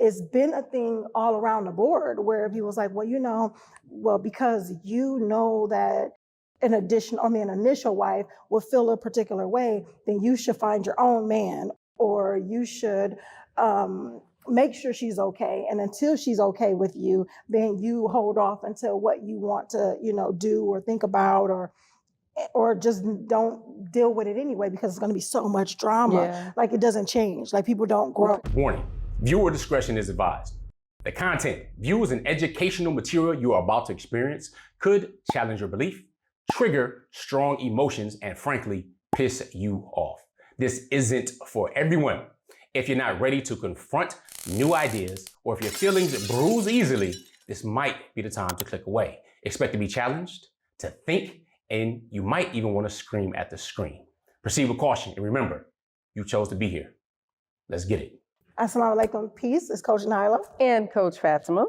it's been a thing all around the board where people's like, well, because you know that an initial wife will feel a particular way, then you should find your own man, or you should make sure she's okay. And until she's okay with you, then you hold off until what you want to, do or think about, or just don't deal with it anyway, because it's going to be so much drama. Yeah. Like, it doesn't change. Like, people don't grow. Warning, viewer discretion is advised. The content, views, and educational material you are about to experience could challenge your belief, trigger strong emotions, and frankly, piss you off. This isn't for everyone. If you're not ready to confront new ideas, or if your feelings bruise easily, this might be the time to click away. Expect to be challenged, to think, and you might even want to scream at the screen. Proceed with caution, and remember, you chose to be here. Let's get it. Assalamu alaikum, peace. It's Coach Nyla. And Coach Fatimah.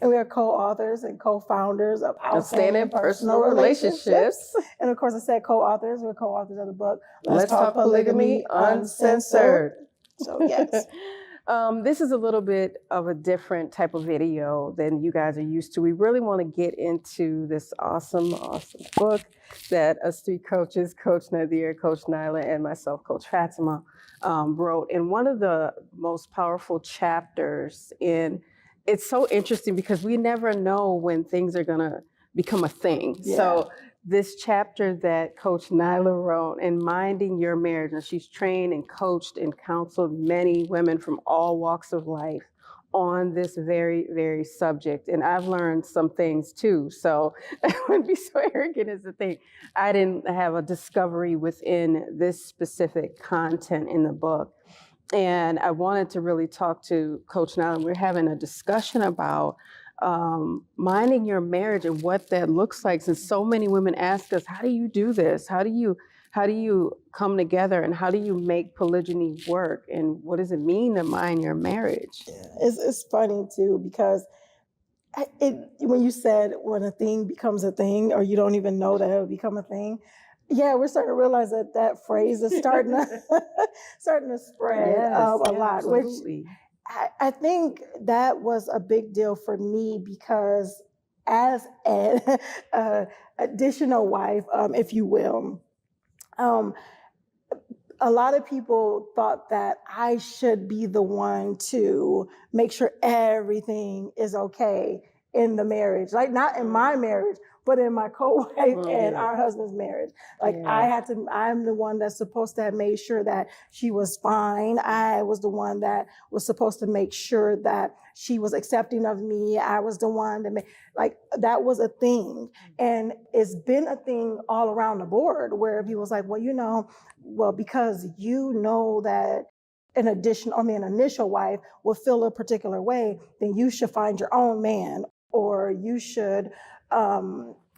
And we are co-authors and co-founders of Outstanding Personal Relationships. And of course, I said co-authors. We're co-authors of the book, Let's Talk Polygamy, Uncensored. So yes. This is a little bit of a different type of video than you guys are used to. We really want to get into this awesome book that us three coaches, Coach Nazir, Coach Nyla, and myself, Coach Fatimah, wrote. And one of the most powerful chapters it's so interesting because we never know when things are going to become a thing. Yeah. So this chapter that Coach Nyla wrote, in Minding Your Marriage, and she's trained and coached and counseled many women from all walks of life on this very, very subject. And I've learned some things too. So I wouldn't be so arrogant as to think I didn't have a discovery within this specific content in the book. And I wanted to really talk to Coach Nyla. We're having a discussion about minding your marriage and what that looks like. Since so many women ask us, how do you do this? How do you come together, and how do you make polygyny work? And what does it mean to mind your marriage? Yeah, it's funny too, because when you said when a thing becomes a thing, or you don't even know that it will become a thing, yeah, we're starting to realize that phrase is starting to spread a lot, absolutely. Which I think that was a big deal for me, because as an additional wife, if you will, a lot of people thought that I should be the one to make sure everything is okay in the marriage. Like, not in my marriage, but in my co-wife and our husband's marriage. Like, I'm the one that's supposed to have made sure that she was fine. I was the one that was supposed to make sure that she was accepting of me. I was the one that that was a thing. And it's been a thing all around the board where people's like, well, because you know that an initial wife will feel a particular way, then you should find your own man, or you should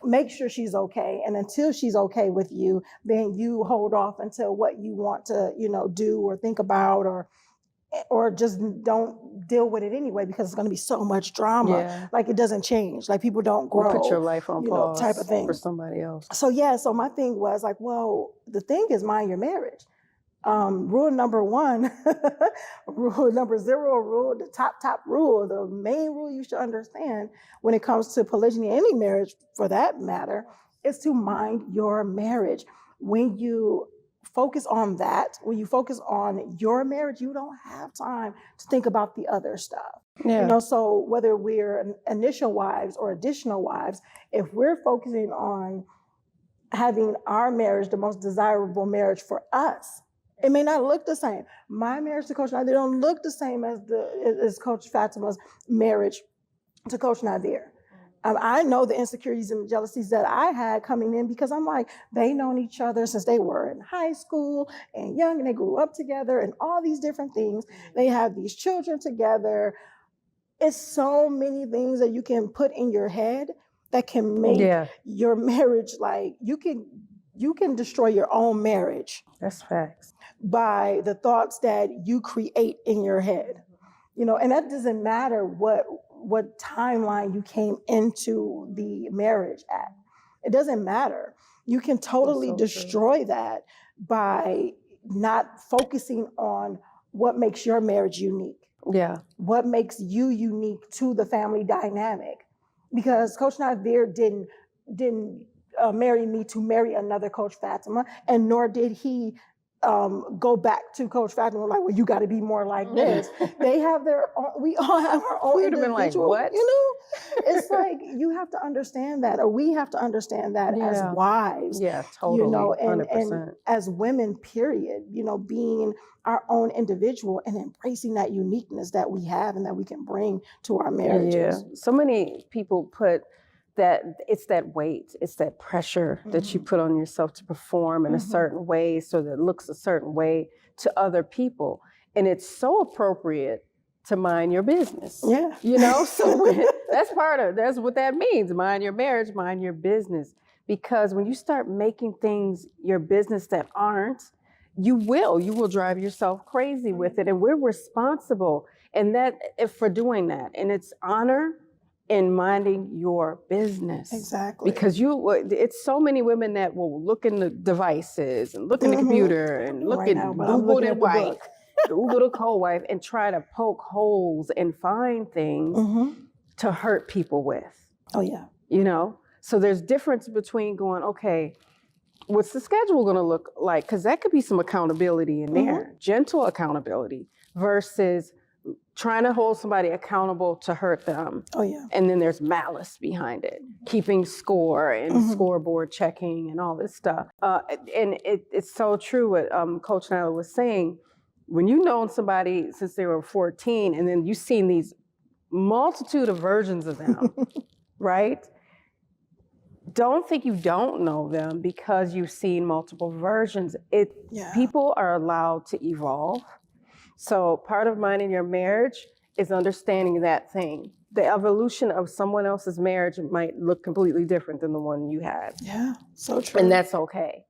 make sure she's okay. And until she's okay with you, then you hold off until what you want to, do or think about, or just don't deal with it anyway, because it's going to be so much drama. Yeah. Like, it doesn't change. Like, people don't grow. Put your life on pause type of thing for somebody else. So my thing was like, well, the thing is mind your marriage. Rule number one, rule number zero, the top rule, the main rule you should understand when it comes to polygyny, any marriage for that matter, is to mind your marriage. When you focus on that, when you focus on your marriage, you don't have time to think about the other stuff. Yeah. So whether we're initial wives or additional wives, if we're focusing on having our marriage the most desirable marriage for us, it may not look the same. My marriage to Coach Nazir, they don't look the same as Coach Fatimah's marriage to Coach Nazir. I know the insecurities and the jealousies that I had coming in, because I'm like, they known each other since they were in high school and young, and they grew up together and all these different things. They have these children together. It's so many things that you can put in your head that can make your marriage, like, you can destroy your own marriage. That's facts. By the thoughts that you create in your head, and that doesn't matter what timeline you came into the marriage at. It doesn't matter. You can totally destroy that by not focusing on what makes your marriage unique. Yeah. What makes you unique to the family dynamic? Because Coach Nazir didn't marry me to marry another Coach Fatimah, and nor did he go back to Coach Fatimah like, well, you got to be more like this. They have their own, we all have our own We would have been like, individual, what? you know? It's like, you have to understand that, or we have to understand that as wives. Yeah, totally, you know, and 100%. as women, period, you know, being our own individual and embracing that uniqueness that we have and that we can bring to our marriages. Yeah. So many people put that, it's that weight, it's that pressure that you put on yourself to perform in a certain way so that it looks a certain way to other people. And it's so appropriate to mind your business. Yeah. You know, so that's what that means. Mind your marriage, mind your business. Because when you start making things your business that aren't, you will drive yourself crazy with it. And we're responsible for doing that. And it's honor in minding your business. Exactly. Because it's so many women that will look in the devices and look in the computer and look at Google their wife, Google the co-wife, and try to poke holes and find things to hurt people with. Oh, yeah. You know? So there's difference between going, okay, what's the schedule going to look like? Because that could be some accountability in there, gentle accountability, versus trying to hold somebody accountable to hurt them. Oh, yeah. And then there's malice behind it, keeping score and scoreboard checking and all this stuff. And it's so true what Coach Nyla was saying. When you've known somebody since they were 14, and then you've seen these multitude of versions of them, right? Don't think you don't know them because you've seen multiple versions. People are allowed to evolve. So part of minding your marriage is understanding that thing. The evolution of someone else's marriage might look completely different than the one you had. Yeah, so true. And that's okay.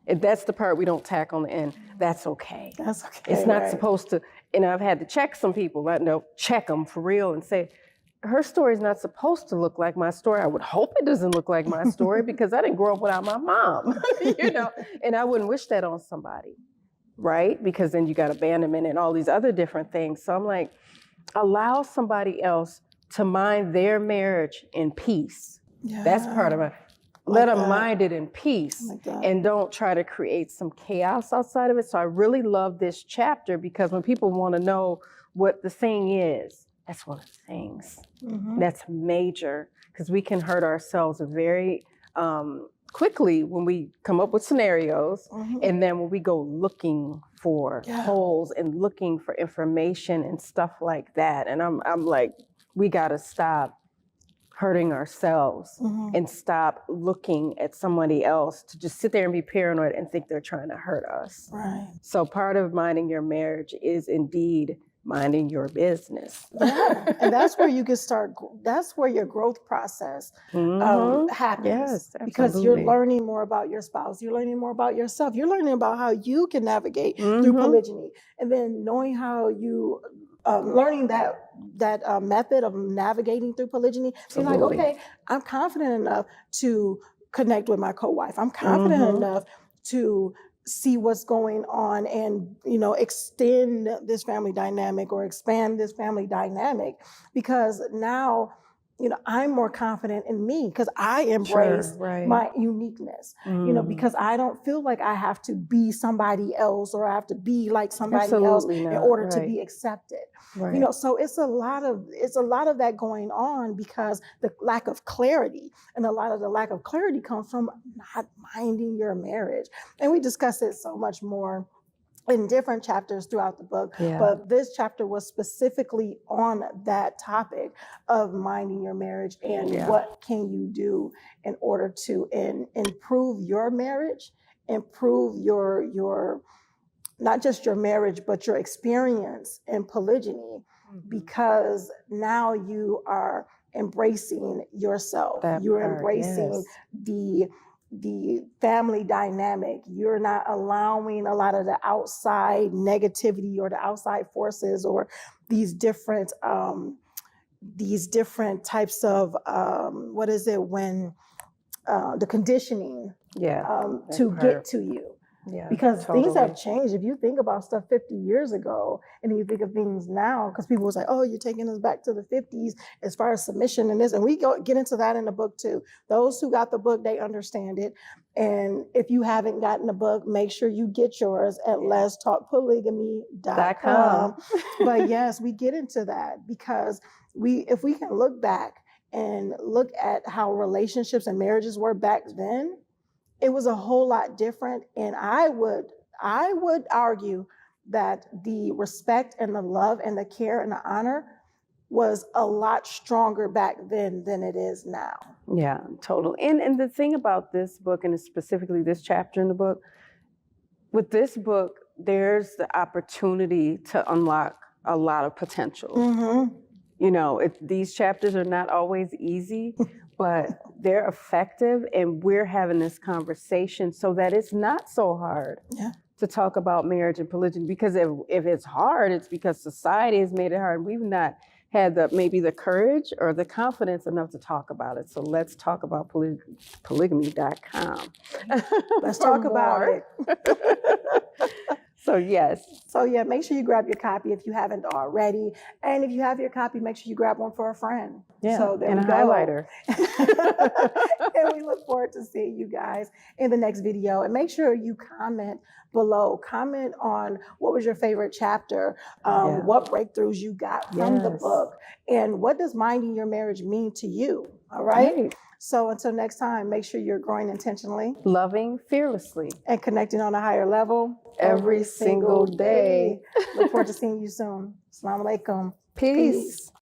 If that's the part we don't tack on the end, that's okay. That's okay. It's not supposed to, and I've had to check some people, check them for real and say, her story is not supposed to look like my story. I would hope it doesn't look like my story because I didn't grow up without my mom, you know, and I wouldn't wish that on somebody, right? Because then you got abandonment and all these other different things. So I'm like, allow somebody else to mind their marriage in peace. Yeah. That's part of it. Let them mind it in peace and don't try to create some chaos outside of it. So I really love this chapter because when people want to know what the thing is, that's one of the things that's major, because we can hurt ourselves very quickly when we come up with scenarios, and then when we go looking for holes and looking for information and stuff like that. And I'm like, we got to stop hurting ourselves and stop looking at somebody else to just sit there and be paranoid and think they're trying to hurt us. Right. So part of minding your marriage is indeed minding your business. Yeah. And that's where you can start, that's where your growth process happens. Yes, because you're learning more about your spouse, you're learning more about yourself, you're learning about how you can navigate through polygyny, and then knowing how you, learning that method of navigating through polygyny. So you're like, okay, I'm confident enough to connect with my co-wife. I'm confident enough to see what's going on and, you know, extend this family dynamic or expand this family dynamic, because now, you know, I'm more confident in me because I embrace my uniqueness, you know, because I don't feel like I have to be somebody else or I have to be like somebody else in order to be accepted. You know, so it's a lot of that going on because the lack of clarity, and a lot of the lack of clarity comes from not minding your marriage. And we discuss it so much more in different chapters throughout the book, but this chapter was specifically on that topic of minding your marriage and what can you do in order to improve your marriage, improve your not just your marriage, but your experience in polygyny, because now you are embracing yourself. You're embracing the family dynamic. You're not allowing a lot of the outside negativity or the outside forces or these different types of the conditioning to get to you. Yeah, because things totally. have changed. If you think about stuff 50 years ago and you think of things now, because people was like, oh, you're taking us back to the 50s as far as submission and this, and we get into that in the book too. Those who got the book, they understand it. And if you haven't gotten the book, make sure you get yours at letstalkpolygamy.com. But yes, we get into that because if we can look back and look at how relationships and marriages were back then, it was a whole lot different. And I would argue that the respect and the love and the care and the honor was a lot stronger back then than it is now. Yeah, totally. And the thing about this book, and specifically this chapter in the book, with this book, there's the opportunity to unlock a lot of potential. Mm-hmm. You know, these chapters are not always easy, but they're effective, and we're having this conversation so that it's not so hard to talk about marriage and polygyny. Because if it's hard, it's because society has made it hard. We've not had maybe the courage or the confidence enough to talk about it. So let's talk about polygamy.com. Let's talk about it. So yes. So yeah, make sure you grab your copy if you haven't already. And if you have your copy, make sure you grab one for a friend. Yeah, so there and we a go. highlighter. And we look forward to seeing you guys in the next video. And make sure you comment below. Comment on what was your favorite chapter, what breakthroughs you got from the book, and what does minding your marriage mean to you, all right? So until next time, make sure you're growing intentionally, loving fearlessly, and connecting on a higher level every single day. Look forward to seeing you soon. Assalamu alaikum. Peace.